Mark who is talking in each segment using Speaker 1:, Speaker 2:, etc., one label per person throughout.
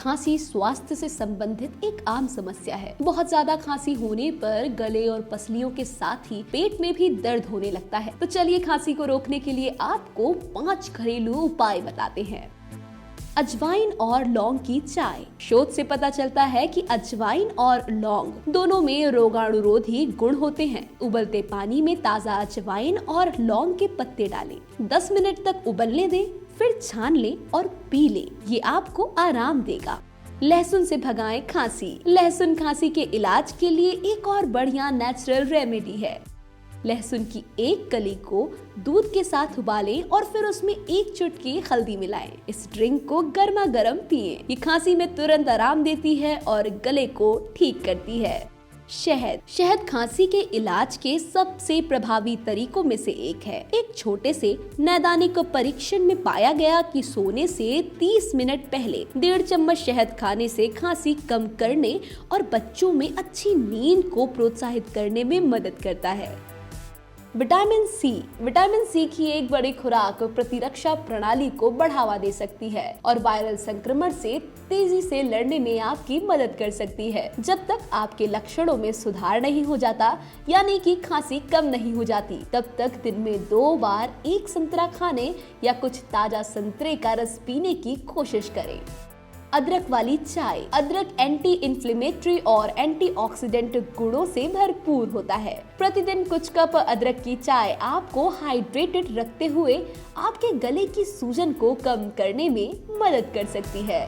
Speaker 1: खांसी स्वास्थ्य से संबंधित एक आम समस्या है। बहुत ज्यादा खांसी होने पर गले और पसलियों के साथ ही पेट में भी दर्द होने लगता है। तो चलिए खांसी को रोकने के लिए आपको 5 घरेलू उपाय बताते हैं। अजवाइन और लौंग की चाय। शोध से पता चलता है कि अजवाइन और लौंग दोनों में रोगाणुरोधी गुण होते हैं। उबलते पानी में ताज़ा अजवाइन और लौंग के पत्ते डालें, 10 मिनट तक उबलने दें, फिर छान लें और पी लें। ये आपको आराम देगा। लहसुन से भगाएं खांसी। लहसुन खांसी के इलाज के लिए एक और बढ़िया नेचुरल रेमेडी है। लहसुन की एक कली को दूध के साथ उबालें और फिर उसमें 1 चुटकी हल्दी मिलाएं। इस ड्रिंक को गर्मा गर्म पिएं। ये खांसी में तुरंत आराम देती है और गले को ठीक करती है। शहद खांसी के इलाज के सबसे प्रभावी तरीकों में से एक है। एक छोटे से नैदानिक परीक्षण में पाया गया कि सोने से 30 मिनट पहले 1.5 चम्मच शहद खाने से खांसी कम करने और बच्चों में अच्छी नींद को प्रोत्साहित करने में मदद करता है। विटामिन सी की एक बड़ी खुराक प्रतिरक्षा प्रणाली को बढ़ावा दे सकती है और वायरल संक्रमण से तेजी से लड़ने में आपकी मदद कर सकती है। जब तक आपके लक्षणों में सुधार नहीं हो जाता, यानी कि खांसी कम नहीं हो जाती, तब तक दिन में 2 बार 1 संतरा खाने या कुछ ताजा संतरे का रस पीने की कोशिश करें। अदरक वाली चाय। अदरक एंटी इन्फ्लेमेटरी और एंटीऑक्सीडेंट गुणों से भरपूर होता है। प्रतिदिन कुछ कप अदरक की चाय आपको हाइड्रेटेड रखते हुए आपके गले की सूजन को कम करने में मदद कर सकती है।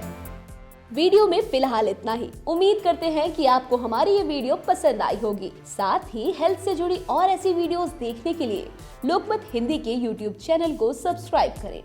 Speaker 1: वीडियो में फिलहाल इतना ही। उम्मीद करते हैं कि आपको हमारी ये वीडियो पसंद आई होगी। साथ ही हेल्थ से जुड़ी और ऐसी वीडियोस देखने के लिए लोकमत हिंदी के YouTube चैनल को सब्सक्राइब करें।